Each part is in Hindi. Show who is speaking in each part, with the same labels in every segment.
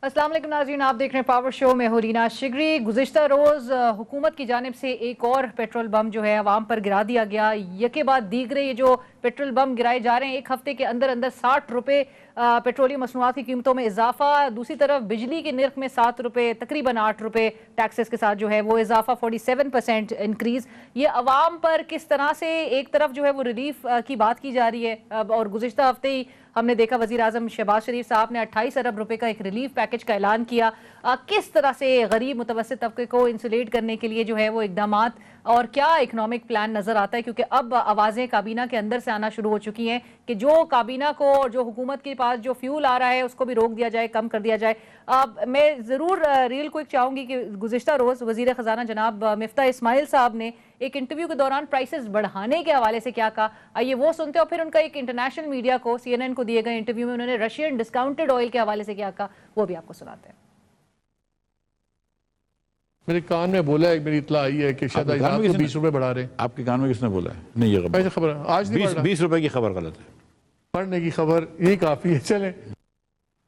Speaker 1: अस्सलाम वालेकुम नाज़रीन, आप देख रहे हैं पावर शो में हूं रीना शिगरी। गुज़िश्ता रोज़ हुकूमत की जानिब से एक और पेट्रोल बम जो है अवाम पर गिरा दिया गया। यके बाद दीगरे ये जो पेट्रोल बम गिराए जा रहे हैं, एक हफ्ते के अंदर अंदर 60 रुपये पेट्रोलियम मसनूआत की कीमतों में इजाफा। दूसरी तरफ बिजली के निर्ख में 7 रुपये, तकरीबन 8 रुपये टैक्सेस के साथ जो है वो इजाफा, 47% इंक्रीज। ये अवाम पर किस तरह से एक तरफ जो है वो रिलीफ की बात की जा रही है, और गुज़िश्ता हफ्ते ही हमने देखा वजीर आजम शहबाज शरीफ साहब ने 28 अरब रुपए का एक रिलीफ पैकेज का ऐलान किया। किस तरह से गरीब मुतवस्सित तबके को इंसुलेट करने के लिए जो है वो इकदामात, और क्या इकोनॉमिक प्लान नजर आता है, क्योंकि अब आवाजें काबीना के अंदर से आना शुरू हो चुकी हैं कि जो काबीना को और जो हुकूमत के पास जो फ्यूल आ रहा है उसको भी रोक दिया जाए, कम कर दिया जाए। मैं ज़रूर रियल क्विक चाहूंगी कि गुज़िश्ता रोज़ वज़ीर ख़जाना जनाब मिफ्ता इस्माइल साहब ने एक इंटरव्यू के दौरान प्राइसेस बढ़ाने के हवाले से क्या कहा, आइए वो सुनते हैं। और फिर उनका एक इंटरनेशनल मीडिया को, CNN को दिए गए इंटरव्यू में उन्होंने रशियन डिस्काउंटेड ऑयल के हवाले से क्या कहा, वो भी आपको सुनाते हैं।
Speaker 2: मेरे कान में बोला है, मेरी इतला आई है कि शायद 20 रुपए बढ़ा रहे हैं।
Speaker 3: आपके कान में किसने बोला है? नहीं, ये
Speaker 2: खबर आज नहीं
Speaker 3: 20 रुपए की खबर गलत है।
Speaker 2: पढ़ने की खबर यही काफी है। चलें।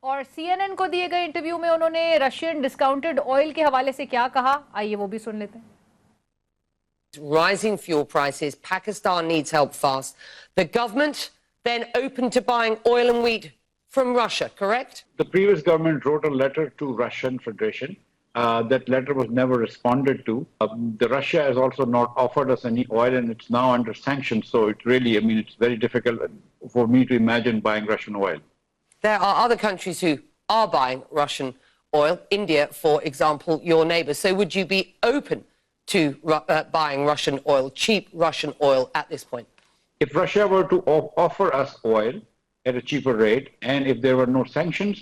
Speaker 1: और CNN को दिए गए इंटरव्यू में उन्होंने रशियन डिस्काउंटेड ऑयल के हवाले से क्या कहा, आइए वो भी सुन लेते हैं।
Speaker 4: Rising fuel prices, Pakistan needs help fast. The government then open to buying oil and wheat from Russia, correct?
Speaker 5: The previous government wrote a letter to Russian Federation. That letter was never responded to. The Russia has also not offered us any oil, and it's now under sanctions. So it really, it's very difficult for me to imagine buying Russian oil.
Speaker 4: There are other countries who are buying Russian oil. India, for example, your neighbour. So would you be open to buying Russian oil, cheap Russian oil at this point?
Speaker 5: If Russia were to offer us oil at a cheaper rate, and if there were no sanctions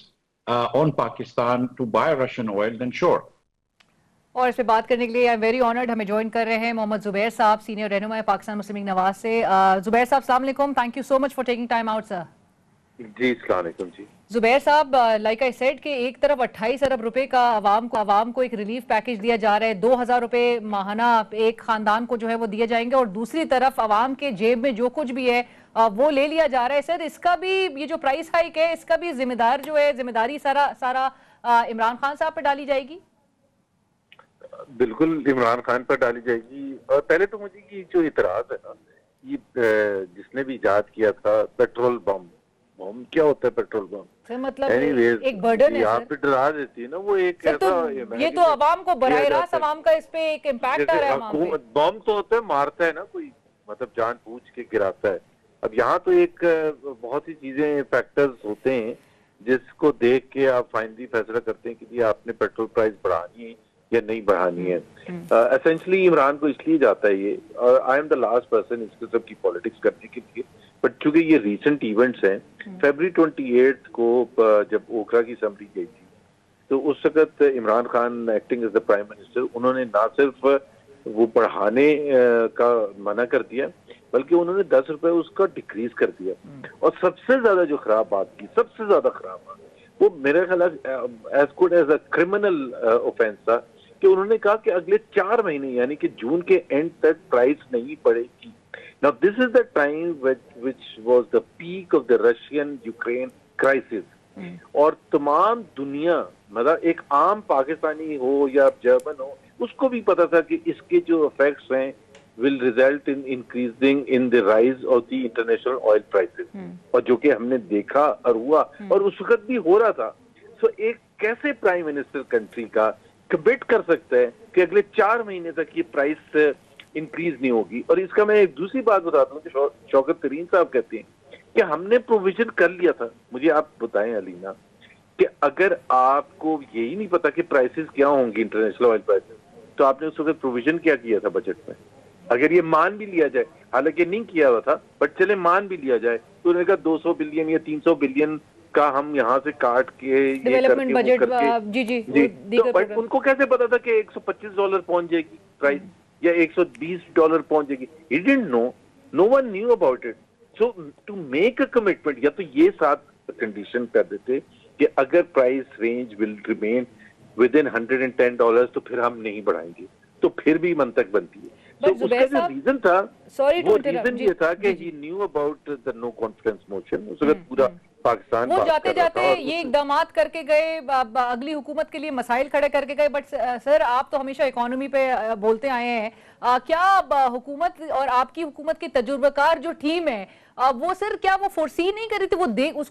Speaker 5: on Pakistan to buy Russian oil, then sure.
Speaker 1: और इस पे बात करने के लिए आई एम वेरी ऑनर्ड, हमें ज्वाइन कर रहे हैं मोहम्मद जुबैर साहब, सीनियर रहनुमा है पाकिस्तान मुस्लिम लीग नवाज से। जुबैर साहब अस्सलाम वालेकुम, thank you so much for taking time out sir.
Speaker 6: जी अस्सलाम वालेकुम जी।
Speaker 1: जुबैर साहब, लाइक आई सेड कि एक तरफ 28 अरब रुपए का आवाम को एक रिलीफ पैकेज दिया जा रहा है, 2000 रुपए माहाना एक खानदान को जो है वो दिए जाएंगे, और दूसरी तरफ आवाम के जेब में जो कुछ भी है वो ले लिया जा रहा है। सर, इसका भी ये जो प्राइस हाइक है, इसका भी जिम्मेदारी सारा इमरान खान साहब पर डाली जाएगी?
Speaker 6: बिल्कुल इमरान खान पर डाली जाएगी। और पहले तो मुझे ये जो इतराज है ना, ये जिसने भी इजाद किया था पेट्रोल बम क्या होता है पेट्रोल बम?
Speaker 1: सर मतलब एक बर्डन है
Speaker 6: यहाँ पे डरा देती है ना वो एक
Speaker 1: ऐसा, तो ये तो आवाम को बराह रास्त आवाम का इस पे एक इम्पैक्ट आ रहा है।
Speaker 6: बम तो होता है, मारता है ना कोई, मतलब जानबूझ के गिराता है। अब यहाँ तो एक बहुत सी चीजें फैक्टर्स होते हैं जिसको देख के आप फाइनली फैसला करते हैं कि जी आपने पेट्रोल प्राइस बढ़ानी है या नहीं बढ़ानी है। एसेंशली इमरान को इसलिए जाता है ये, और I am the last person इसके सब की पॉलिटिक्स करने के लिए, बट चूंकि ये रीसेंट इवेंट्स हैं, फरवरी 28 को जब ओखरा की समरी गई थी तो उस वक्त Imran Khan acting as the prime minister, उन्होंने ना सिर्फ वो बढ़ाने का मना कर दिया बल्कि उन्होंने 10 रुपए उसका डिक्रीज कर दिया। और सबसे ज्यादा जो खराब बात की, सबसे ज्यादा खराब बात, वो मेरे ख्याल as good as a criminal offence था कि उन्होंने कहा कि अगले 4 महीने यानी कि जून के एंड तक प्राइस नहीं बढ़ेगी। Now this is the time which was the peak of the Russian-Ukraine crisis. और तमाम दुनिया, मतलब एक आम पाकिस्तानी हो या जर्मन हो, उसको भी पता था कि इसके जो इफेक्ट्स हैं will result in increasing in the rise of the international oil prices. और जो कि हमने देखा और हुआ, और उस वक्त भी हो रहा था। So एक कैसे प्राइम मिनिस्टर कंट्री का कमिट कर सकता है कि अगले 4 महीने तक ये प्राइस इंक्रीज नहीं होगी? और इसका मैं एक दूसरी बात बताता हूँ कि शौकत तरीन साहब कहते हैं कि हमने प्रोविजन कर लिया था। मुझे आप बताएं अलीना कि अगर आपको यही नहीं पता कि प्राइसेस क्या होंगी इंटरनेशनल ऑयल प्राइसेस, तो आपने उस वक्त प्रोविजन क्या किया था बजट में? अगर ये मान भी लिया जाए, हालांकि नहीं किया हुआ था बट चले मान भी लिया जाए, तो उन्होंने कहा 200 बिलियन या 300 बिलियन का हम यहाँ से काट के
Speaker 1: डेवलपमेंट बजट, जी
Speaker 6: तो बट उनको कैसे पता था कि $125 पहुंच जाएगी प्राइस या $120 पहुंच जाएगी? He didn't know, no one knew about it. So to make a commitment, या तो ये 7 कंडीशन कर देते कि अगर price range will remain with in $110 तो फिर हम नहीं बढ़ाएंगे, तो फिर भी मंतक बनती है। तो
Speaker 1: But Zubair
Speaker 6: उसका जो
Speaker 1: साहब,
Speaker 6: रीजन था,
Speaker 1: sorry to
Speaker 6: वो
Speaker 1: interrupt,
Speaker 6: रीजन
Speaker 1: जी,
Speaker 6: ये था कि
Speaker 1: जी,
Speaker 6: he knew about the no confidence motion. उस वक्त पूरा पाकिस्तान
Speaker 1: वो
Speaker 6: बात
Speaker 1: जाते
Speaker 6: कर रहा
Speaker 1: जाते
Speaker 6: था और
Speaker 1: ये इकदामात करके गए, अगली हुकूमत के लिए मसाइल खड़े करके गए। बट सर, आप तो हमेशा इकोनॉमी पे बोलते आए हैं। क्या हुकूमत और आपकी हुकूमत की तजुर्बेकार जो टीम है, वो सर क्या वो फोर्सी नहीं कर रही थी? वो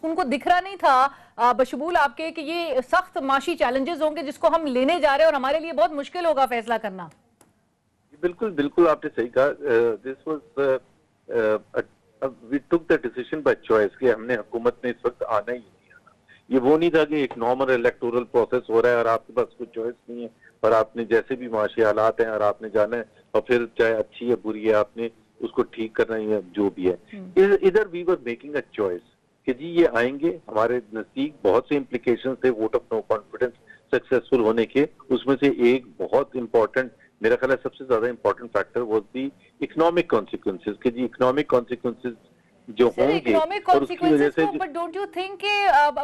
Speaker 1: उनको दिख रहा नहीं था बशमूल आपके कि ये सख्त माशी चैलेंजेस होंगे जिसको हम लेने जा रहे हैं और हमारे लिए बहुत मुश्किल होगा फैसला करना?
Speaker 6: बिल्कुल बिल्कुल आपने सही कहा। This was we took the decision by choice कि हमने हुकूमत में इस वक्त आना ही नहीं आना। ये वो नहीं था कि एक नॉर्मल इलेक्टोरल प्रोसेस हो रहा है और आपके पास कोई चॉइस नहीं है और आपने जैसे भी माशी हालात हैं और आपने जाना है और फिर चाहे अच्छी है बुरी है आपने उसको ठीक करना ही है, जो भी है। इधर we were making a choice कि जी ये आएंगे, हमारे नजदीक बहुत से इम्प्लीकेशन थे vote of no confidence successful होने के। उसमें से एक बहुत इंपॉर्टेंट, मेरा ख्याल है सबसे ज्यादा important factor was the economic consequences कि जी इकोनॉमिक कॉन्सिक्वेंसेस जो
Speaker 1: सर,
Speaker 6: होंगे
Speaker 1: इकोनॉमिक
Speaker 6: और उसकी वजह
Speaker 1: कॉन्सिक्वेंसेस
Speaker 6: से
Speaker 1: को, बट डोंट यू थिंक कि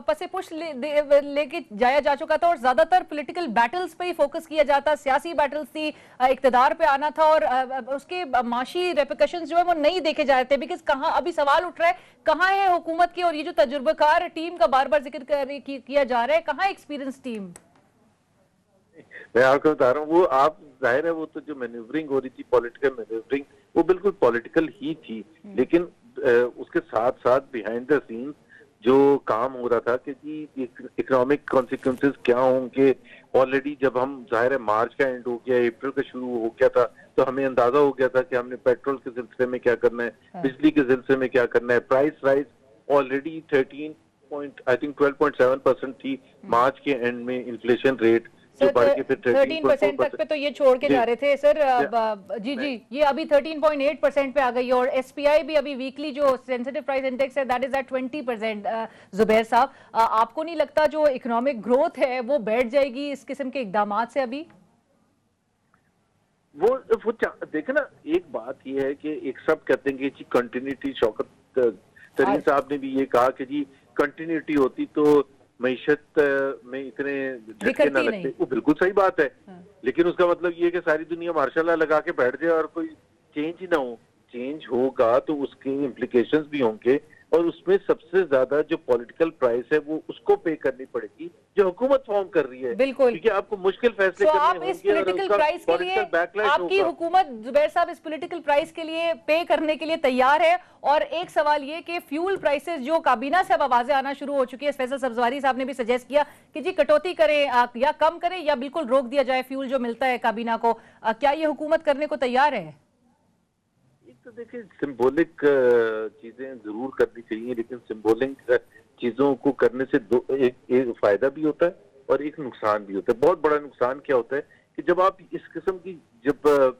Speaker 1: पसे पुश लेके जाया जा चुका था और ज्यादातर पॉलिटिकल बैटल्स पे ही फोकस किया जाता, सियासी बैटल्स थी, इक्तदार पे आना था और उसके माशी रेपिकशंस जो है वो नहीं देखे जा रहे थे। बिकॉज कहाँ अभी सवाल उठ रहा है, कहाँ है हुकूमत की और ये जो तजुर्बेकार टीम का बार बार जिक्र किया जा रहा है, कहाँ एक्सपीरियंस टीम?
Speaker 6: मैं आपको बता रहा हूँ, वो आप जाहिर है वो तो जो मैन्यूवरिंग हो रही थी, पॉलिटिकल मैन्यूवरिंग, वो बिल्कुल पॉलिटिकल ही थी। लेकिन उसके साथ साथ बिहाइंड द सीन्स जो काम हो रहा था कि जी इकोनॉमिक कॉन्सिक्वेंसेस क्या होंगे। ऑलरेडी जब हम जाहिर है मार्च का एंड हो गया, अप्रैल का शुरू हो गया था, तो हमें अंदाजा हो गया था कि हमने पेट्रोल के सिलसिले में क्या करना है, बिजली के सिलसिले में क्या करना है। प्राइस राइज ऑलरेडी 12.7% थी मार्च के एंड में इन्फ्लेशन रेट, जो बढ़ के फिर
Speaker 1: 13% तक पे तो ये छोड़ के जा रहे थे सर। जी जी, ये अभी 13.8% पे आ गई और एसपीआई भी अभी वीकली जो सेंसिटिव प्राइस इंडेक्स है दैट इज एट 20%। जुबैर साहब, आपको नहीं लगता जो इकोनॉमिक ग्रोथ है वो बैठ जाएगी इस किस्म के इकदामात से? अभी
Speaker 6: वो देखे ना, एक बात ये है कि एक सब कहते हैं कि जी कंटिन्यूटी, शौकत तरीन साहब ने भी ये कहा कि जी कंटिन्यूटी होती तो मईशत में इतने झटके ना लगते। वो बिल्कुल सही बात है। लेकिन उसका मतलब ये है कि सारी दुनिया मार्शल लगा के बैठ जाए और कोई चेंज ही ना हो। चेंज होगा तो उसके इम्प्लीकेशंस भी होंगे और उसमें सबसे ज्यादा जो पॉलिटिकल प्राइस है वो उसको पे करनी पड़ेगी जो हुकूमत फॉर्म कर रही है।
Speaker 1: बिल्कुल,
Speaker 6: क्योंकि आपको मुश्किल फैसले करने
Speaker 1: आप इस
Speaker 6: होंगे और
Speaker 1: पॉलिटिकल
Speaker 6: उसका
Speaker 1: प्राइस के लिए,
Speaker 6: बैकलैश
Speaker 1: आपकी
Speaker 6: होगा।
Speaker 1: हुकूमत जुबैर साहब इस पॉलिटिकल प्राइस के लिए पे करने के लिए तैयार है? और एक सवाल ये कि फ्यूल प्राइसेस जो काबीना से अब आवाजें आना शुरू हो चुकी है, फैसल सब्जवारी साहब ने भी सजेस्ट किया कि जी कटौती करें या कम करें या बिल्कुल रोक दिया जाए फ्यूल जो मिलता है काबीना को। क्या ये हुकूमत करने को तैयार है?
Speaker 6: तो देखिए, सिंबॉलिक चीजें जरूर करनी चाहिए, लेकिन सिंबॉलिक चीजों को करने से एक फायदा भी होता है और एक नुकसान भी होता है। बहुत बड़ा नुकसान क्या होता है कि जब आप इस किस्म की जब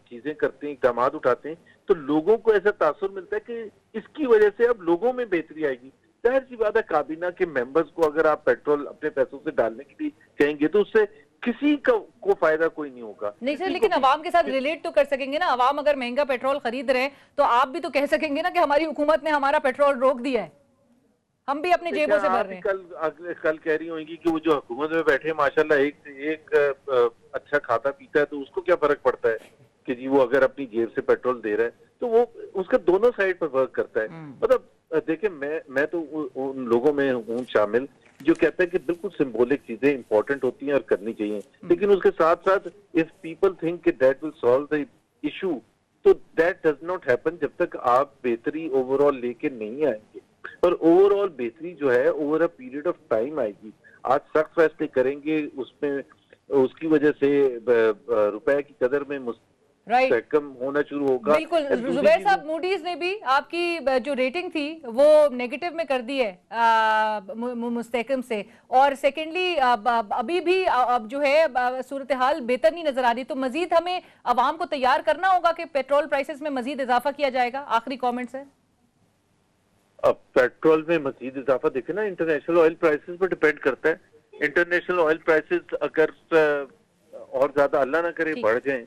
Speaker 6: चीजें करते हैं, इक़दाम उठाते हैं, तो लोगों को ऐसा तासुर मिलता है कि इसकी वजह से अब लोगों में बेहतरी आएगी। जाहिर सी बात है, काबीना के मेंबर्स को अगर आप पेट्रोल अपने पैसों से डालने के लिए कहेंगे तो उससे किसी को फायदा कोई नहीं होगा।
Speaker 1: नहीं सर, लेकिन अवाम के साथ रिलेट तो कर सकेंगे ना। अवाम अगर महंगा पेट्रोल खरीद रहे हैं तो आप भी तो कह सकेंगे ना कि हमारी हुकूमत ने हमारा पेट्रोल रोक दिया है, हम भी अपनी जेबों से भर रहे हैं।
Speaker 6: कल कह रही होंगी कि वो जो हुकूमत में बैठे माशाल्लाह एक अच्छा खाता पीता है तो उसको क्या फर्क पड़ता है कि जी वो अगर अपनी जेब से पेट्रोल दे रहा है, तो वो उसका दोनों साइड पर वर्क करता है। मतलब देखिए, मैं तो उन लोगों में हूँ शामिल जो कहता है कि बिल्कुल सिंबॉलिक चीजें इंपॉर्टेंट होती हैं और करनी चाहिए, लेकिन उसके साथ साथ इफ पीपल थिंक कि that will solve the issue, तो दैट डज नॉट हैपन जब तक आप बेहतरी ओवरऑल लेके नहीं आएंगे। और ओवरऑल बेहतरी जो है over a period of time आएगी। आज सख्त फैसले करेंगे, उसमें उसकी वजह से रुपए की कदर में कम होना शुरू होगा।
Speaker 1: बिल्कुल जुबैर साहब, मूडीज ने भी आपकी जो रेटिंग थी वो नेगेटिव में कर दी है मुस्तहकम से, और सेकेंडली अभी भी अब जो है सूरत हाल बेहतर नहीं नजर आ रही। तो मजीद हमें अवाम को तैयार करना होगा कि पेट्रोल प्राइसेस में मजीद इजाफा किया जाएगा। आखिरी कॉमेंट्स है।
Speaker 6: अब पेट्रोल में मजीद इजाफा देखे ना, इंटरनेशनल ऑयल प्राइसेस पर डिपेंड करता है। इंटरनेशनल ऑयल प्राइसेस अगर और ज्यादा अल्लाह ना करे बढ़ जाएं,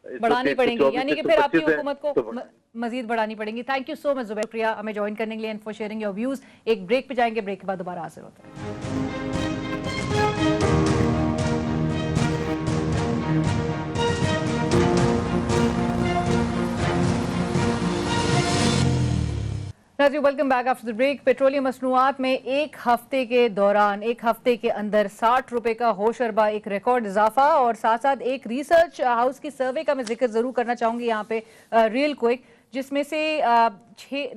Speaker 1: बढ़ानी पड़ेंगी, यानी कि फिर आपकी हुकूमत को
Speaker 6: तो
Speaker 1: मजीद बढ़ानी पड़ेंगी। Thank you so much Zubair, शुक्रिया हमें ज्वाइन करने के लिए and for sharing your views. एक ब्रेक पे जाएंगे, ब्रेक के बाद दोबारा हाजिर होते हैं। नाज़रीन welcome back after the break. Petroleum मसनूआत में एक हफ्ते के दौरान, एक हफ्ते के अंदर 60 रुपए का होश अरबा एक रिकॉर्ड इजाफा, और साथ साथ एक रिसर्च हाउस की सर्वे का मैं जिक्र जरूर करना चाहूंगी यहाँ पे रियल क्विक, जिसमें से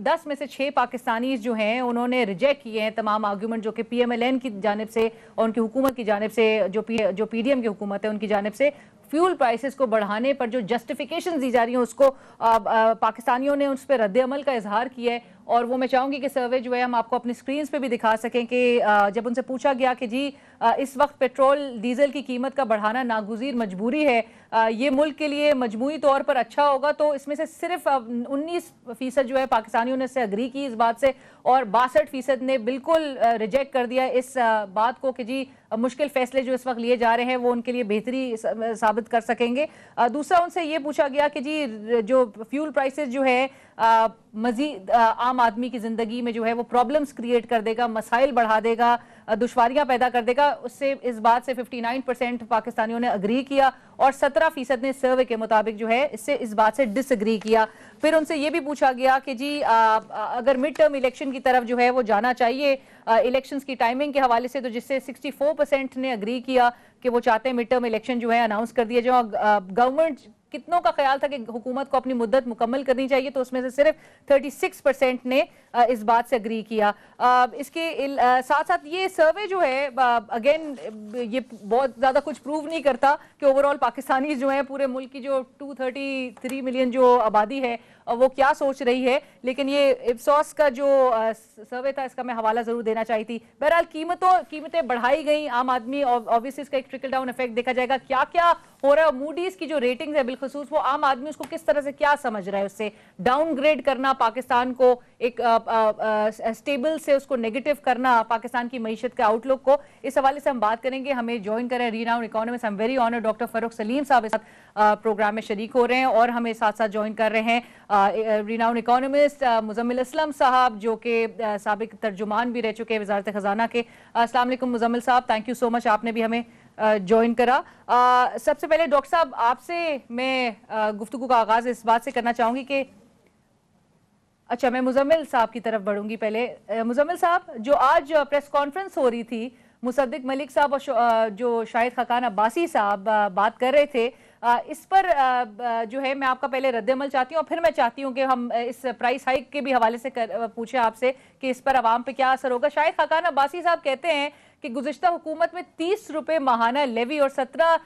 Speaker 1: 10 में से 6 पाकिस्तानी जो हैं उन्होंने रिजेक्ट किए हैं तमाम आर्गूमेंट जो कि PMLN की जानिब से और उनकी हुकूमत की जानिब से, जो PDM की हुकूमत है उनकी जानिब से फ्यूल प्राइसेस को बढ़ाने पर जो जस्टिफिकेशन दी जा रही है उसको पाकिस्तानियों ने उस पर रद्द अमल का इजहार किया है। और वो मैं चाहूँगी कि सर्वे जो है हम आपको अपनी स्क्रीन पे भी दिखा सकें कि जब उनसे पूछा गया कि जी इस वक्त पेट्रोल डीजल की कीमत का बढ़ाना नागुज़ीर मजबूरी है, ये मुल्क के लिए मजमूई तौर पर अच्छा होगा, तो इसमें से सिर्फ 19% जो है पाकिस्तानियों ने इससे अग्री की इस बात से, और 62% ने बिल्कुल रिजेक्ट कर दिया इस बात को कि जी मुश्किल फैसले जो इस वक्त लिए जा रहे हैं वो उनके लिए बेहतरी साबित कर सकेंगे। दूसरा उनसे ये पूछा गया कि जी जो फ्यूल प्राइसेस जो है मजीद आम आदमी की ज़िंदगी में जो है वो प्रॉब्लम्स क्रिएट कर देगा, मसाइल बढ़ा देगा, दुश्वारियां पैदा कर देगा, उससे इस बात से 59% पाकिस्तानियों ने अग्री किया और 17% ने सर्वे के मुताबिक जो है इससे इस बात से डिसएग्री किया। फिर उनसे ये भी पूछा गया कि जी अगर मिड टर्म इलेक्शन की तरफ जो है वो जाना चाहिए इलेक्शंस की टाइमिंग के हवाले से, तो जिससे 64% ने अग्री किया कि वो चाहते हैं मिड टर्म इलेक्शन जो है अनाउंस कर दिया जाए। गवर्नमेंट कितनों का ख्याल था कि हुकूमत को अपनी मुद्दत मुकम्मल करनी चाहिए, तो उसमें से सिर्फ 36% ने इस बात से अग्री किया। इसके साथ साथ ये सर्वे जो है अगेन ये बहुत ज़्यादा कुछ प्रूव नहीं करता कि ओवरऑल पाकिस्तानी जो है पूरे मुल्क की जो 233 मिलियन जो आबादी है वो क्या सोच रही है, लेकिन ये इप्सॉस का जो सर्वे था इसका मैं हवाला ज़रूर देना चाहिए थी। बहरहाल कीमतें बढ़ाई गई, आम आदमी ऑब्वियसली इसका एक ट्रिकल डाउन इफेक्ट देखा जाएगा क्या क्या हो रहा है। मूडीज की जो रेटिंग्स है बिलखसूस वो आम आदमी उसको किस तरह से क्या समझ रहा है, उससे डाउनग्रेड करना पाकिस्तान को एक स्टेबल से उसको नेगेटिव करना पाकिस्तान की मईशत के आउटलुक को, इस हवाले से हम बात करेंगे। हमें ज्वाइन करें renowned economist, I am very honoured, doctor Farrukh Saleem साहब इस प्रोग्राम में शरीक हो रहे हैं, और हमें साथ साथ ज्वाइन कर रहे हैं रीनाउंड इकोनॉमिस्ट मुजम्मिल असलम साहब जो कि साबिक तर्जुमान भी रह चुके हैं वजारत खजाना के। अस्सलाम वालेकुम मुजम्मिल साहब, थैंक यू सो मच, आपने भी हमें ज्वाइन करा। सबसे पहले डॉक्टर साहब आपसे मैं गुफ्तगू का आगाज इस बात से करना चाहूंगी कि अच्छा मैं मुजम्मिल साहब की तरफ बढ़ूंगी पहले। मुजम्मिल साहब, जो आज प्रेस कॉन्फ्रेंस हो रही थी, मुसद्दिक मलिक साहब और जो शाहिद खाकान अब्बासी साहब बात कर रहे थे, इस पर जो है मैं आपका पहले रद्द-ए-अमल चाहती हूँ और फिर मैं चाहती हूँ कि हम इस प्राइस हाइक के भी हवाले से पूछे आपसे कि इस पर आवाम पे क्या असर होगा। शाहिद खाकान अब्बासी साहब कहते हैं कि गुज़िश्ता हुकूमत में 30 रुपए माहाना लेवी और 17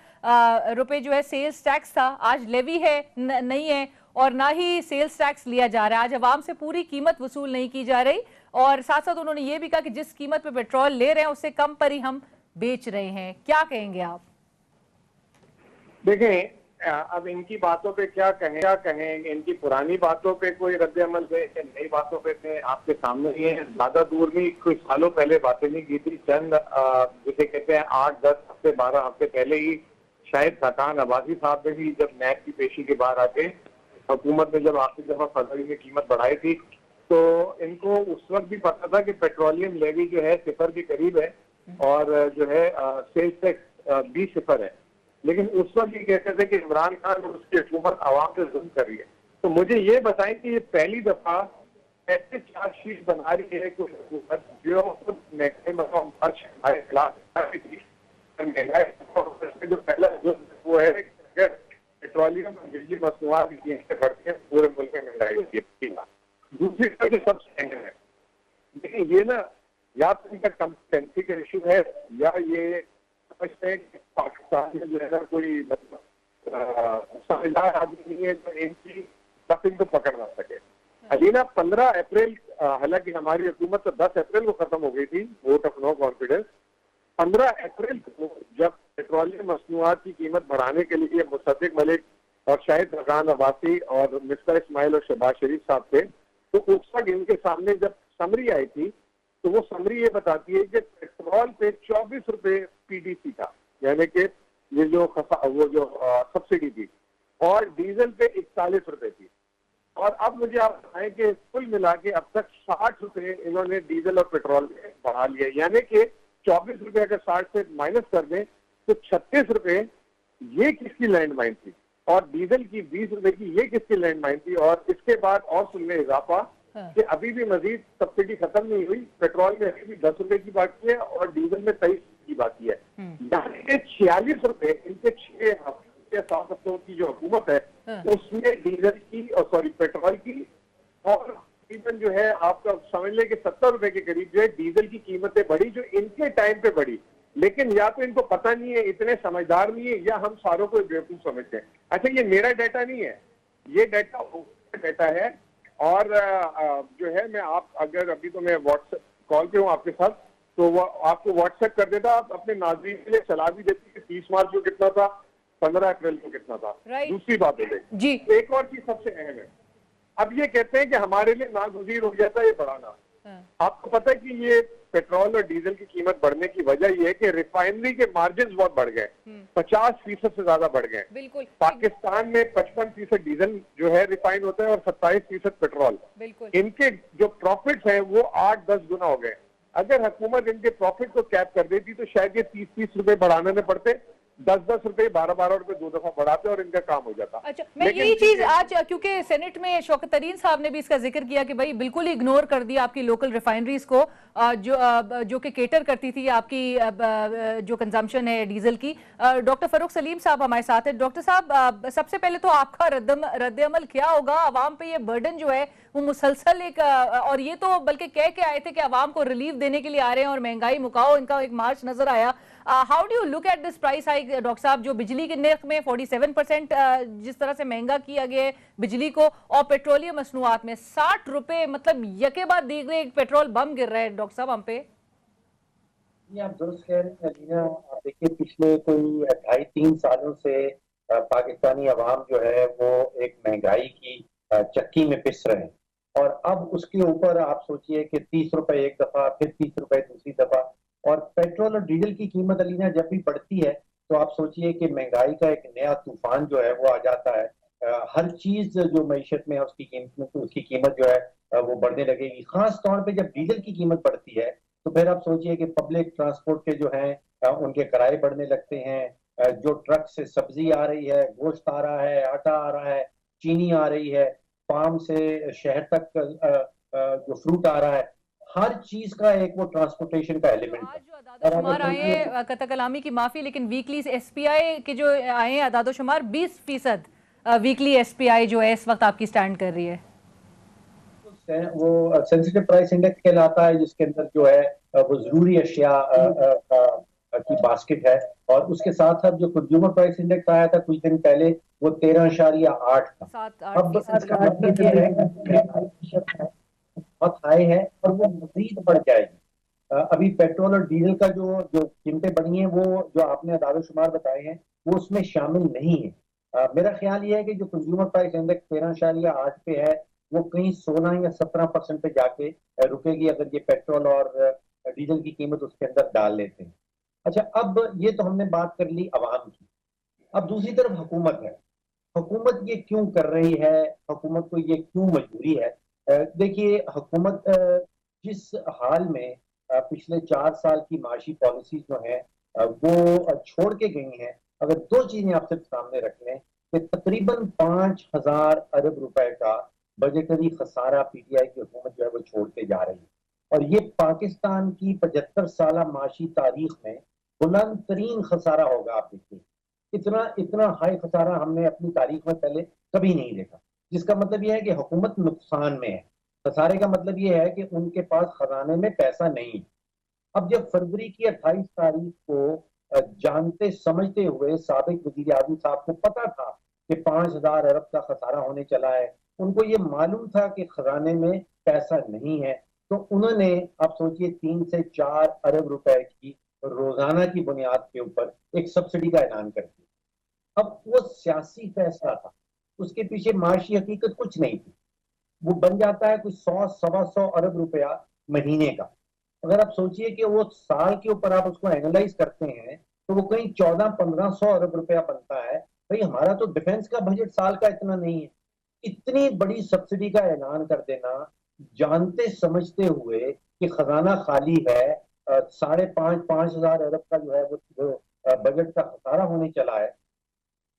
Speaker 1: रुपए जो है सेल्स टैक्स था, आज लेवी है नहीं है और ना ही सेल्स टैक्स लिया जा रहा है। आज अवाम से पूरी कीमत वसूल नहीं की जा रही, और साथ साथ उन्होंने ये भी कहा कि जिस कीमत पे पेट्रोल ले रहे हैं उससे कम पर ही हम बेच रहे हैं। क्या कहेंगे आप?
Speaker 7: देखें, अब इनकी बातों पे क्या कहें, इनकी पुरानी बातों पे कोई रद्द अमल है, नई बातों पे आपके सामने ही है। ज्यादा दूर नहीं, कुछ सालों पहले बातें नहीं की थी, चंद जिसे कहते हैं 8-10 हफ्ते 12 हफ्ते पहले ही शाहिद खाकान अब्बासी साहब ने भी जब नैब की पेशी के बाद आके हुकूमत ने जब आखिरी दफा फरवरी में कीमत बढ़ाई थी, तो इनको उस वक्त भी पता था कि पेट्रोलियम लेवी जो है 0 के करीब है और जो है सेल्स टैक्स भी 0 है, लेकिन उस वक्त ये कहते थे कि इमरान खान और उसकी हुकूमत आवाम से जुल्म कर रही है। तो मुझे ये बताएं कि ये पहली दफा ऐसे चार्जशीट बना रही है कोई हुकूमत जो खुद महंगाई जो पहला वो है पेट्रोलियम और बिजली मसनूआत की कीमतें बढ़ती हैं, पूरे मुल्क में महंगाई होती है। दूसरी तरफ सबसे अहम है, लेकिन ये ना या तो इनका कम्पिटेंसी का इशू है या ये समझते हैं कि पाकिस्तान में जो है ना कोई मतलब समझदार आदमी नहीं है जो इनकी तफिंग को पकड़ ना सके। अभी ना 15 अप्रैल, हालांकि हमारी हुकूमत तो 10 अप्रैल को खत्म हो गई थी वोट ऑफ नो कॉन्फिडेंस, 15 अप्रैल को जब पेट्रोलियम मसनूआत की कीमत बढ़ाने के लिए मुसद्दिक मलिक और शाहिद खाकान अब्बासी और मिस्टर इस्माइल और शहबाज शरीफ साहब थे, तो उस वक्त इनके सामने जब समरी आई थी तो वो समरी ये बताती है कि पेट्रोल पे 24 रुपए पीडीसी था, यानी कि ये जो सब्सिडी थी, और डीजल पे 41 रुपए थी। और अब मुझे आप बताएं कि कुल मिला के अब तक 60 रुपए इन्होंने डीजल और पेट्रोल में बढ़ा लिया, यानी कि 24 रुपए अगर 60 से माइनस कर दें तो 36 रुपए ये किसकी लैंड माइन थी, और डीजल की 20 रुपए की ये किसकी लैंड माइन थी। और इसके बाद और सुनने इजाफा कि अभी भी मजीद सब्सिडी खत्म नहीं हुई, पेट्रोल में अभी भी 10 रुपए की बाकी है और डीजल में 23 की बाकी है। यानी कि 46 रुपए इनके 7 हफ्तों की जो हुकूमत है उसमें डीजल की और सॉरी पेट्रोल की और तकरीबन जो है आपका समझ लें कि 70 रुपए के करीब जो है डीजल की कीमतें बढ़ी, जो इनके टाइम पे बढ़ी। लेकिन या तो इनको पता नहीं है, इतने समझदार नहीं है, या हम सारों को बेवकूफ समझते हैं। अच्छा, ये मेरा डाटा नहीं है, ये डाटा है और जो है मैं आप अगर अभी तो मैं व्हाट्सएप कॉल पे हूँ आपके साथ, तो वो आपको व्हाट्सएप कर देता, आप अपने नाज़रीन के लिए चला भी देती कि 30 मार्च को कितना था, 15 अप्रैल को कितना था। दूसरी बात है
Speaker 1: जी,
Speaker 7: एक और चीज सबसे अहम है, अब ये कहते हैं कि हमारे लिए नागुज़ीर हो जाता है ये बढ़ाना। आपको पता है कि ये पेट्रोल और डीजल की कीमत बढ़ने की वजह ये है कि रिफाइनरी के मार्जिन बहुत बढ़ गए, 50% से ज्यादा बढ़ गए।
Speaker 1: बिल्कुल।
Speaker 7: पाकिस्तान में 55% डीजल जो है रिफाइन होता है और 27% पेट्रोल।
Speaker 1: बिल्कुल।
Speaker 7: इनके जो प्रॉफिट्स हैं वो 8-10 गुना हो गए। अगर हुकूमत इनके प्रॉफिट को कैप कर देती तो शायद ये 30-30 रुपए बढ़ाने में पड़ते, 10-10 रुपए 12-12 रुपए 2 दफा बढ़ाते और इनका काम हो जाता।
Speaker 1: अच्छा, मैं यही चीज आज क्योंकि सेनेट में शौकत तरीन साहब ने भी इसका जिक्र किया कि भाई बिल्कुल इग्नोर कर दिया आपकी लोकल रिफाइनरीज को जो कि केटर करती थी आपकी जो कंजम्पशन है डीजल की। डॉक्टर फरूक सलीम साहब हमारे साथ है। डॉक्टर साहब, सबसे पहले तो आपका रद्द अमल क्या होगा? अवाम पे ये बर्डन जो है वो मुसलसल एक और ये तो बल्कि कह के आए थे कि अवाम को रिलीफ देने के लिए आ रहे हैं और महंगाई मुकाओ, इनका एक मार्च नजर आया। How do you look at this price hike doctor साहब? जो बिजली के नर्ख में 47% जिस तरह से महंगा किया गया है बिजली को, और पेट्रोलियम मसनूआत में 60 रुपए, मतलब यके बाद दीगरे एक पेट्रोल बम गिर रहा है डॉक्टर साहब हम पे।
Speaker 8: ये आप दुरुस्त कह रहे हैं अलीना। आप देखिए पिछले कोई 2.5-3 सालों से पाकिस्तानी अवाम जो है वो एक महंगाई की चक्की में पिस रहे हैं और अब उसके ऊपर आप सोचिए कि 30 रुपए एक दफा, फिर 30 रुपए दूसरी दफा, और पेट्रोल और डीजल की कीमत अलीना जब भी बढ़ती है तो आप सोचिए कि महंगाई का एक नया तूफान जो है वो आ जाता है। हर चीज जो मईशत में है उसकी कीमत जो है वो बढ़ने लगेगी। खास तौर पे जब डीजल की कीमत बढ़ती है तो फिर आप सोचिए कि पब्लिक ट्रांसपोर्ट के जो हैं उनके किराए बढ़ने लगते हैं। जो ट्रक से सब्जी आ रही है, गोश्त आ रहा है, आटा आ रहा है, चीनी आ रही है, फार्म से शहर तक जो फ्रूट आ रहा है, हर चीज का एक वो ट्रांसपोर्टेशन का एलिमेंट है।
Speaker 1: आज जो अदाद-ओ-शुमार आए हैं, कता कलामी की माफी, लेकिन वीकली एसपीआई के जो आए हैं अदाद-ओ-शुमार 20% वीकली एसपीआई जो है इस वक्त आपकी स्टैंड कर रही है।
Speaker 8: वो सेंसिटिव प्राइस इंडेक्स कहलाता है, जिसके अंदर जो है वो जरूरी अशिया की बास्केट है, और उसके साथ साथ जो कंज्यूमर प्राइस इंडेक्स आया था कुछ दिन पहले वो 13.8 था। अब इसका मतलब ये है बहुत हाई है और वो मजीद बढ़ जाएगी। अभी पेट्रोल और डीजल का जो कीमतें बढ़ी हैं वो जो आपने अदाद-ओ-शुमार बताए हैं वो उसमें शामिल नहीं है। मेरा ख्याल ये है कि जो कंज्यूमर प्राइस इंडेक्स 13.8 पे है वो कहीं 16 या 17% पे जाके रुकेगी अगर ये पेट्रोल और डीजल की कीमत उसके अंदर डाल लेते हैं। अच्छा, अब ये तो हमने बात कर ली अवाम की। अब दूसरी तरफ हुकूमत है। हुकूमत ये क्यों कर रही है, हुकूमत को ये क्यों मजबूरी है? देखिए, हुकूमत जिस हाल में पिछले 4 साल की माशी पॉलिसी जो है वो छोड़ के गई हैं, अगर दो चीजें आप सिर्फ सामने रख लें कि तकरीबन 5,000 अरब रुपए का बजटरी खसारा पीटीआई की हुकूमत जो है वो छोड़ते जा रही है, और ये पाकिस्तान की 75 साल माशी तारीख में बुलंद तरीन खसारा होगा। आप देखिए, इतना हाई खसारा हमने अपनी तारीख में पहले कभी नहीं देखा, जिसका मतलब यह है कि हुकूमत नुकसान में है। खसारे का मतलब यह है कि उनके पास खजाने में पैसा नहीं है। अब जब फरवरी की 28 तारीख को जानते समझते हुए साबिक वजीर आज़म साहब को पता था कि 5,000 अरब का खसारा होने चला है, उनको ये मालूम था कि खजाने में पैसा नहीं है, तो उन्होंने आप सोचिए 3 से 4 अरब रुपए की रोजाना की बुनियाद के ऊपर एक सब्सिडी का ऐलान कर दिया। अब वो सियासी फैसला था, उसके पीछे माशी हकीकत कुछ नहीं थी। वो बन जाता है कुछ 100-125 अरब रुपया महीने का। अगर आप सोचिए कि वो साल के ऊपर आप उसको एनालाइज करते हैं तो वो कहीं 1400-1500 अरब रुपया बनता है। भाई, हमारा तो डिफेंस का बजट साल का इतना नहीं है। इतनी बड़ी सब्सिडी का ऐलान कर देना जानते समझते हुए कि खजाना खाली है, 5,500 अरब का जो है वो बजट का खसारा होने चला है,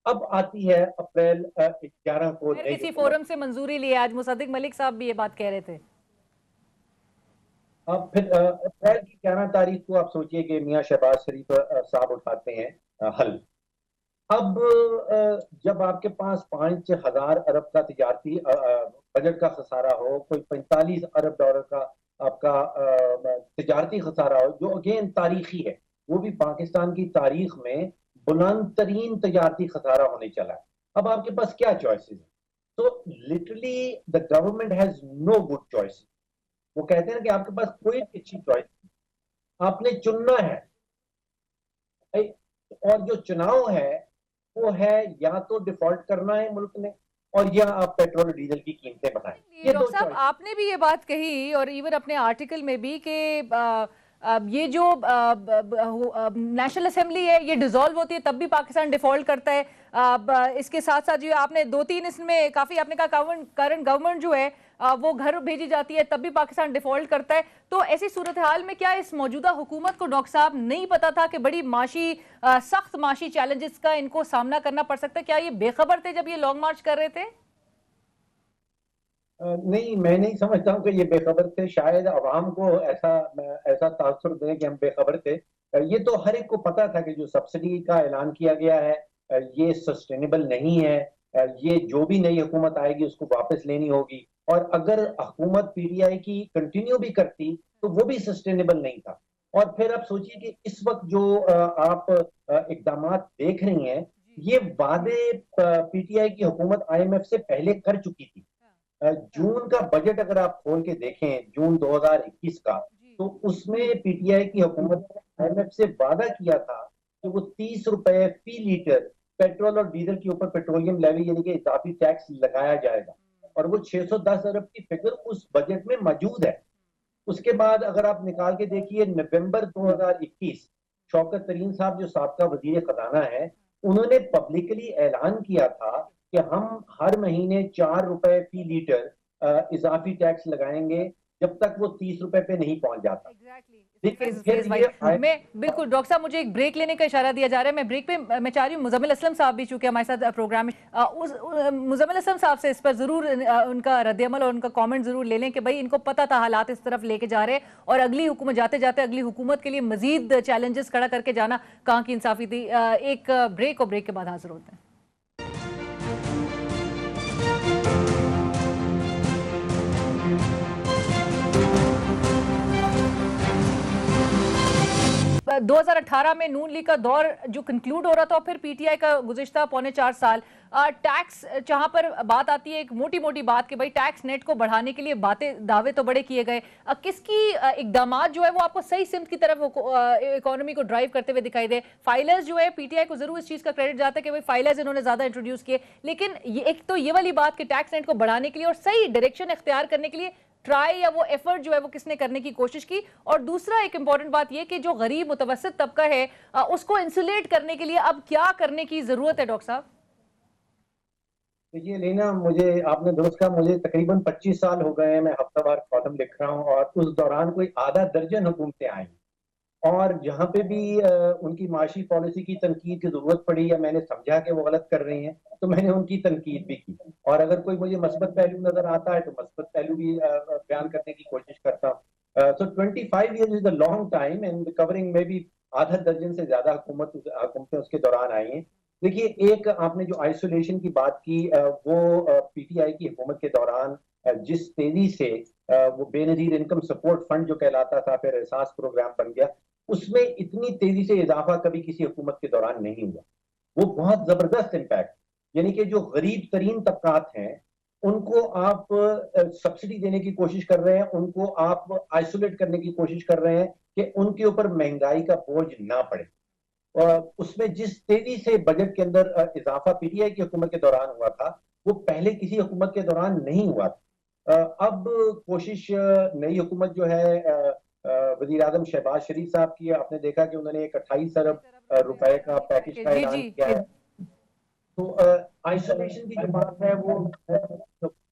Speaker 8: अब आती है अप्रैल 11 को
Speaker 1: फिर
Speaker 8: नई
Speaker 1: किसी
Speaker 8: हुकूमत।
Speaker 1: फोरम से मंजूरी लिए, आज मुसद्दिक मलिक साहब भी ये बात कह रहे थे।
Speaker 8: अब फिर अप्रैल की 11 तारीख को आप सोचिए कि मियां शहबाज शरीफ साहब उठाते हैं हल। अब जब आपके पास 5,000 अरब का तिजारती बजट का खसारा हो, कोई 45 अरब डॉलर का आपका तिजारती खसारा हो, जो अगेन तारीखी है, वो भी पाकिस्तान की तारीख में बुलंद तरीन तिजारती खसारा होने चला है। अब आपके पास क्या चॉइसेस है? तो literally the government has no good choice. वो कहते हैं कि आपके पास कोई अच्छी चॉइस नहीं, आपने चुनना है। और जो चुनाव है वो है या तो डिफॉल्ट करना है मुल्क ने, और या आप पेट्रोल और डीजल की कीमतें बढ़ाएं। ये दो
Speaker 1: डॉक्टर साहब,
Speaker 8: चॉइस।
Speaker 1: आपने भी ये बात कही और इवन अपने आर्टिकल में भी कि ये जो नेशनल असेंबली है ये डिसॉल्व होती है तब भी पाकिस्तान डिफॉल्ट करता है। इसके साथ साथ जो आपने 2-3 इसमें काफी आपने कहा करंट गवर्नमेंट जो है वो घर भेजी जाती है तब भी पाकिस्तान डिफॉल्ट करता है। तो ऐसी सूरत हाल में क्या इस मौजूदा हुकूमत को डॉक्टर साहब नहीं पता था कि बड़ी सख्त माशी चैलेंजेस का इनको सामना करना पड़ सकता है? क्या ये बेखबर थे जब ये लॉन्ग मार्च कर रहे थे?
Speaker 8: नहीं, मैं नहीं समझता हूँ कि ये बेखबर थे। शायद अवाम को ऐसा तासुर दें कि हम बेखबर थे। ये तो हर एक को पता था कि जो सब्सिडी का ऐलान किया गया है ये सस्टेनेबल नहीं है। ये जो भी नई हुकूमत आएगी उसको वापस लेनी होगी, और अगर हुकूमत पीटीआई की कंटिन्यू भी करती तो वो भी सस्टेनेबल नहीं था। और फिर आप सोचिए कि इस वक्त जो आप इकदाम देख रही हैं, ये वादे पीटीआई की हुकूमत आईएमएफ से पहले कर चुकी थी। जून का बजट अगर आप खोल के देखें, जून 2021 का, तो उसमें पीटीआई की हुकूमत ने आईएमएफ से वादा किया था कि वो 30 रुपए फी लीटर पेट्रोल और डीजल के ऊपर पेट्रोलियम लेवी यानी कि इजाफी टैक्स लगाया जाएगा, और वो 610 अरब की फिगर उस बजट में मौजूद है। उसके बाद अगर आप निकाल के देखिए, नवंबर 2021 शौकत तरीन साहब जो साबका वजीर खजाना है, उन्होंने पब्लिकली ऐलान किया था कि हम हर महीने 4 रुपए फी लीटर इजाफी टैक्स लगाएंगे जब तक वो 30 रुपए पे नहीं पहुंच जाता। लेकिन फिर ये
Speaker 1: मैं बिल्कुल डॉक्टर साहब, मुझे एक ब्रेक लेने का इशारा दिया जा रहा है। मैं ब्रेक पे मैं चाह रही हूँ मुजम्मिल असलम साहब भी चूंकि हमारे साथ प्रोग्राम में मुजम्मिल असलम साहब से इस पर जरूर उनका रद्द-ए-अमल और उनका कमेंट जरूर ले लें कि भाई इनको पता था हालात इस तरफ लेके जा रहे हैं और अगली हुकूमत जाते जाते अगली हुकूमत के लिए मजीद चैलेंजेस खड़ा करके जाना कहाँ की इंसाफी थी। एक ब्रेक और ब्रेक के बाद हाजिर होते हैं। 2018 में नून लीग का दौर जो कंक्लूड हो रहा था, फिर पीटीआई का गुज़िश्ता 4.25 साल टैक्स जहां पर बात आती है एक मोटी मोटी बात कि भाई टैक्स नेट को बढ़ाने के लिए दावे तो बड़े किए गए, किसकी इकदामात जो है वो आपको सही सिमत की तरफ इकोनॉमी को ड्राइव करते हुए दिखाई दे? फाइलर्स जो है, पीटीआई को जरूर इस चीज का क्रेडिट जाता है कि भाई फाइलर्स इन्होंने ज्यादा इंट्रोड्यूस किए, लेकिन ये एक तो ये वाली बात कि टैक्स नेट को बढ़ाने के लिए और सही डायरेक्शन इख्तियार करने के लिए ट्राई या वो एफर्ट जो है वो किसने करने की कोशिश की, और दूसरा एक इंपॉर्टेंट बात ये कि जो गरीब मुतवस्सित तबका है उसको इंसुलेट करने के लिए अब क्या करने की जरूरत है? डॉक्टर साहब
Speaker 8: देखिए लेना, मुझे आपने दुरुस्त कहा, मुझे तकरीबन 25 साल हो गए हैं, मैं हफ्तावार कॉलम लिख रहा हूँ, और उस दौरान कोई आधा दर्जन हुकूमतें आई, और जहाँ पे भी उनकी माशी पॉलिसी की तनकीद की जरूरत पड़ी या मैंने समझा कि वो गलत कर रही हैं तो मैंने उनकी तनकीद भी की, और अगर कोई मुझे मस्बत पहलू नजर आता है तो मस्बत पहलू भी बयान करने की कोशिश करता हूँ। सो 25 years is a long time and covering में भी आधा दर्जन से ज्यादा हुकूमतें उसके दौरान आई हैं। देखिए, एक आपने जो आइसोलेशन की बात की, वो पीटीआई की हुकूमत के दौरान जिस तेजी से वो बेनजीर इनकम सपोर्ट फंड जो कहलाता था फिर एहसास प्रोग्राम बन गया, उसमें इतनी तेजी से इजाफा कभी किसी हुकूमत के दौरान नहीं हुआ। वो बहुत जबरदस्त इम्पैक्ट, यानी कि जो गरीब तरीन तबकात हैं उनको आप सब्सिडी देने की कोशिश कर रहे हैं, उनको आप आइसोलेट करने की कोशिश कर रहे हैं कि उनके ऊपर महंगाई का बोझ ना पड़े। उसमें जिस तेजी से बजट के अंदर इजाफा पीटीआई की हुकूमत के दौरान हुआ था वो पहले किसी हुकूमत के दौरान नहीं हुआ था। अब कोशिश नई हुकूमत जो है वजीर आजम शहबाज शरीफ साहब की, आपने देखा कि उन्होंने एक 28 अरब रुपए का पैकेज का ऐलान किया है। तो आइसोलेशन की जो बात है वो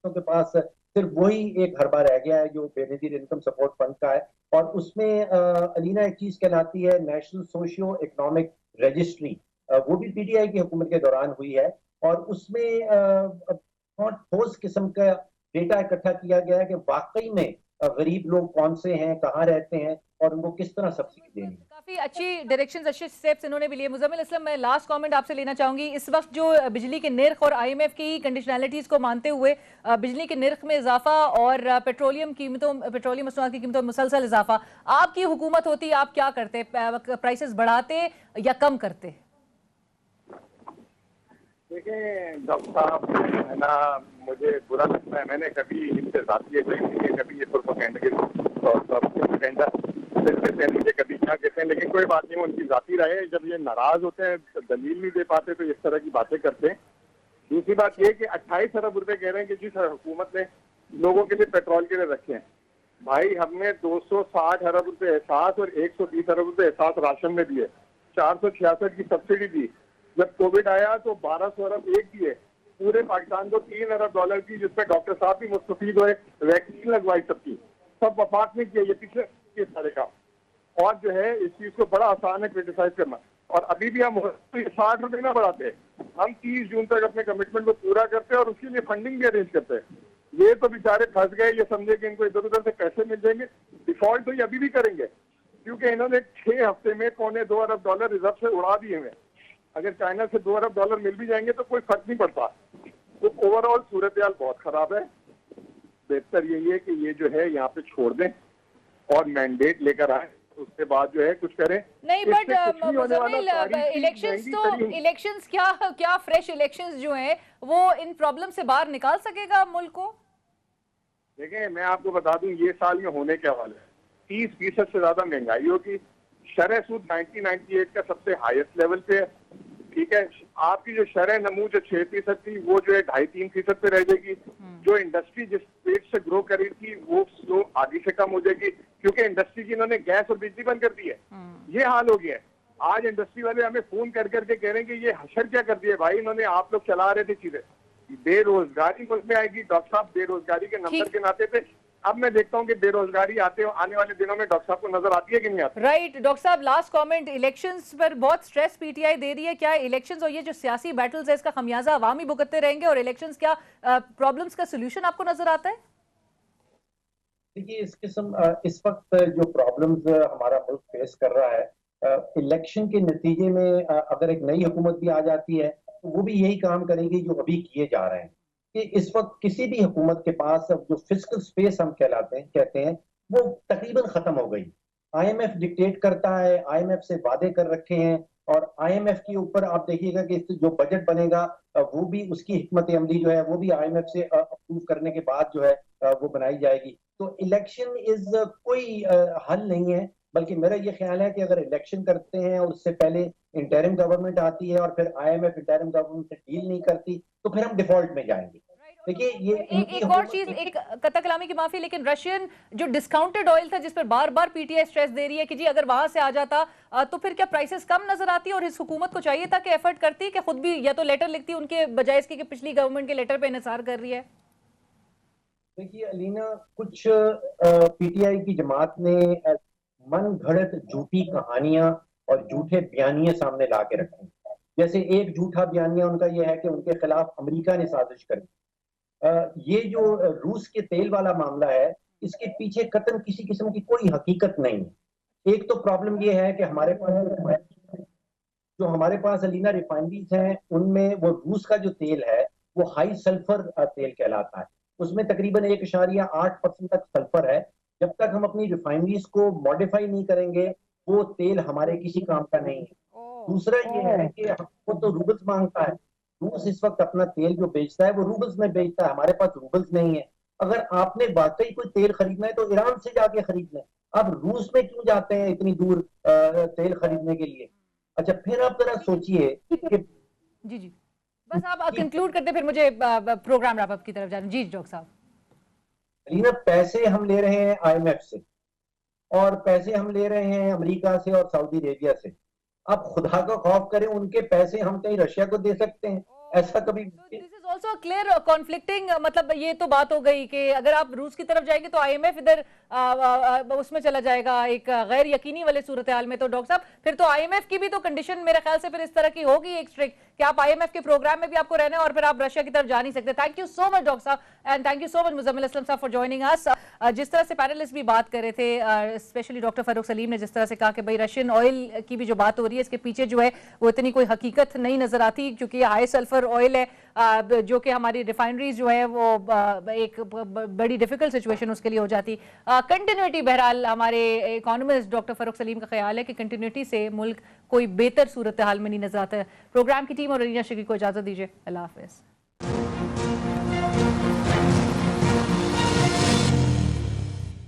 Speaker 8: के पास सिर्फ वही एक हरबा रह गया है जो बेनजीर इनकम सपोर्ट फंड का है, और उसमें अलीना एक चीज कहलाती है नेशनल सोशियो इकोनॉमिक रजिस्ट्री, वो भी पीटीआई की हुकूमत के दौरान हुई है, और उसमें बहुत ठोस किस्म का डेटा इकट्ठा किया गया है कि वाकई में गरीब लोग कौन से हैं, कहाँ रहते हैं, और उनको किस तरह सब्सिडी देनी है।
Speaker 1: काफी अच्छी डायरेक्शंस, अच्छे स्टेप्स इन्होंने भी लिए। मुजम्मिल असलम, मैं लास्ट कमेंट आपसे लेना चाहूंगी। इस वक्त जो बिजली के निर्ख और आईएमएफ की कंडीशनैलिटीज को मानते हुए बिजली के निर्ख में इजाफा और पेट्रोलियम मसनूआत की कीमतों में मुसलसल इजाफा, आपकी हुकूमत होती आप क्या करते? प्राइसेस बढ़ाते या कम करते?
Speaker 7: देखिए डॉक्टर साहब, है ना, मुझे बुरा लगता है, मैंने कभी इनसे जाती कभी ये प्रोपेगेंडा कहते हैं, मुझे कभी क्या कहते हैं, लेकिन कोई बात नहीं, उनकी जाती राय है। जब ये नाराज होते हैं, दलील नहीं दे पाते, तो इस तरह की बातें करते हैं। दूसरी बात ये कि 28 अरब रुपए कह रहे हैं कि जी सर हुकूमत ने लोगों के लिए पेट्रोल के लिए रखे हैं। भाई, हमने 260 अरब रुपए एहसास और 120 अरब रुपए एहसास राशन में दिए, 466 की सब्सिडी दी। जब कोविड आया तो 1200 अरब एक दिए, पूरे पाकिस्तान को 3 अरब डॉलर की, जिसमें डॉक्टर साहब भी मुस्तफीद हुए, वैक्सीन लगवाई, सबकी सब वफात ने किया। ये पिछले सारे का, और जो है इस चीज को बड़ा आसान है क्रिटिसाइज करना। और अभी भी हम 60 रुपए ना बढ़ाते, हम 30 जून तक अपने कमिटमेंट को पूरा करते हैं और उसके लिए फंडिंग भी अरेंज करते हैं। ये तो बेचारे फंस गए, ये समझे कि इनको इधर उधर से पैसे मिल जाएंगे। डिफॉल्ट तो ये अभी भी करेंगे, क्योंकि इन्होंने 6 हफ्ते में $2.25 अरब रिजर्व से उड़ा दिए हुए। अगर चाइना से $2 अरब मिल भी जाएंगे तो कोई फर्क नहीं पड़ता। तो ओवरऑल सूरत हाल बहुत खराब है। बेहतर यही है कि ये जो है यहाँ पे छोड़ दें और मैंडेट लेकर आए, उसके बाद जो है कुछ करें।
Speaker 1: नहीं, बट इलेक्शंस क्या फ्रेश इलेक्शंस जो हैं वो इन प्रॉब्लम से बाहर निकाल सकेगा मुल्क को?
Speaker 7: देखें, मैं आपको बता दूं, ये साल में होने क्या वाला है। 30% से ज्यादा महंगाई होगी। शरह सूद 1998 का सबसे हाईएस्ट लेवल पे है, ठीक है। आपकी जो शरह नमू जो 6% थी, वो जो है 2.5-3% पे रह जाएगी। जो इंडस्ट्री जिस रेट से ग्रो कर रही थी, वो स्लो आगे से कम हो जाएगी, क्योंकि इंडस्ट्री की इन्होंने गैस और बिजली बंद कर दी है। ये हाल हो गया है। आज इंडस्ट्री वाले हमें फोन कर करके कह रहे हैं कि ये हशर क्या कर दिया भाई, इन्होंने, आप लोग चला रहे थे चीजें। बेरोजगारी मुल्क में आएगी। डॉक्टर साहब बेरोजगारी के नंबर के नाते थे, अब मैं देखता हूँ कि बेरोजगारी आने वाले दिनों में डॉक्टर साहब को नजर आती है कि नहीं आती?
Speaker 1: राइट डॉक्टर साहब, लास्ट कमेंट। इलेक्शंस पर बहुत स्ट्रेस पीटीआई दे रही है। क्या इलेक्शंस और ये जो सियासी बैटल्स है, इसका खमियाजा अवाम ही भुगतते रहेंगे, और इलेक्शंस क्या प्रॉब्लम्स का सोल्यूशन आपको नजर आता है?
Speaker 8: देखिए, इस वक्त जो प्रॉब्लम्स हमारा मुल्क फेस कर रहा है, इलेक्शन के नतीजे में अगर एक नई हुकूमत भी आ जाती है तो वो भी यही काम करेगी जो अभी किए जा रहे हैं। कि इस वक्त किसी भी हुकूमत के पास जो फिस्कल स्पेस हम कहते हैं वो तकरीबन खत्म हो गई। आईएमएफ डिक्टेट करता है, आईएमएफ से वादे कर रखे हैं, और आईएमएफ के ऊपर आप देखिएगा कि जो बजट बनेगा वो भी उसकी हिकमत अमली जो है वो भी आईएमएफ से अप्रूव करने के बाद जो है वो बनाई जाएगी। तो इलेक्शन इज कोई हल नहीं है, बल्कि मेरा ये ख्याल है कि अगर इलेक्शन करते हैं और उससे पहले इंटरिम गवर्नमेंट आती है और फिर आईएमएफ इंटरिम गवर्नमेंट से डील नहीं करती तो फिर हम डिफॉल्ट में जाएंगे। देखिए, ये
Speaker 1: एक और चीज, एक कतला कलामी की माफी, लेकिन रशियन जो डिस्काउंटेड ऑयल था जिस पर बार बार पीटीआई स्ट्रेस दे रही है कि जी अगर वहां से आ जाता तो फिर क्या प्राइसेस कम नजर आती? और इस हुकूमत को चाहिए था कि एफर्ट करती कि खुद भी या तो लेटर लिखती, उनके बजाय इसके कि पिछली गवर्नमेंट के लेटर पे इन्हिसार कर रही है।
Speaker 8: देखिए अलीना, कुछ पीटीआई की जमात ने मन घड़त झूठी कहानियां और झूठे बयानियां सामने ला के रखे। जैसे एक झूठा बयानिया उनका यह है कि उनके खिलाफ अमेरिका ने साजिश करी। ये जो रूस के तेल वाला मामला है, इसके पीछे कतन किसी किस्म की कोई हकीकत नहीं है। एक तो प्रॉब्लम ये है कि हमारे पास अलीना रिफाइनरीज हैं, उनमें वो रूस का जो तेल है वो हाई सल्फर तेल कहलाता है। उसमें तकरीबन 1.8% तक सल्फर है। जब तक हम अपनी रिफाइनरीज को मॉडिफाई नहीं करेंगे वो तेल हमारे किसी काम का नहीं है। दूसरा ये है कि हमको तो रूबल्स मांगता है। रूस इस वक्त अपना तेल जो बेचता है वो रूबल्स में बेचता है, हमारे पास रूबल्स नहीं है। अगर आपने वाकई कोई तेल खरीदना है तो ईरान से जाके खरीद लें। अब रूस में क्यों जाते हैं इतनी दूर तेल खरीदने के लिए? अच्छा, फिर आप जरा सोचिए कि
Speaker 1: जी बस आप कंक्लूड करते, फिर मुझे प्रोग्राम रैप अप की तरफ जाना। जी डॉक्टर साहब।
Speaker 8: अलीना, पैसे हम ले रहे हैं आईएमएफ से और पैसे हम ले रहे हैं अमेरिका से और सऊदी अरेबिया से। आप खुदा का खौफ करें, उनके पैसे हम कहीं रशिया को दे सकते हैं? ऐसा कभी
Speaker 1: ऑल्सो क्लियर कॉन्फ्लिक्टिंग, मतलब ये तो बात हो गई कि अगर आप रूस की तरफ जाएंगे तो आईएमएफ इधर उसमें चला जाएगा एक गैर यकीनी वाले सूरत हाल में। तो डॉक्टर साहब फिर तो आईएमएफ की भी तो कंडीशन मेरे ख्याल से फिर इस तरह की होगी एक स्ट्रिक्ट कि आप आईएमएफ के प्रोग्राम में भी आपको रहना है और फिर आप रशिया की तरफ जा नहीं सकते। Thank you so much doctor साहब and thank you so much Muzammil Aslam साहब फॉर जॉइनिंग अस। जिस तरह से पैनलिस्ट भी बात कर रहे थे, स्पेशली डॉक्टर फारूक सलीम ने जिस तरह से कहा कि भाई रशियन ऑयल की भी जो बात हो रही है इसके पीछे जो है वो इतनी कोई हकीकत नहीं नजर आती, क्योंकि हाई सल्फर ऑयल है जो कि हमारी रिफाइनरीज जो है वो एक बड़ी डिफिकल्ट सिचुएशन उसके लिए हो जाती। कंटिन्यूटी बहरहाल हमारे इकोनॉमिस्ट डॉक्टर फारूक सलीम का ख्याल है कि कंटिन्यूटी से मुल्क कोई बेहतर सूरत हाल में नहीं नजर आता है। प्रोग्राम की टीम और रनीना शिगी को इजाजत दीजिए। अल्लाह हाफिज।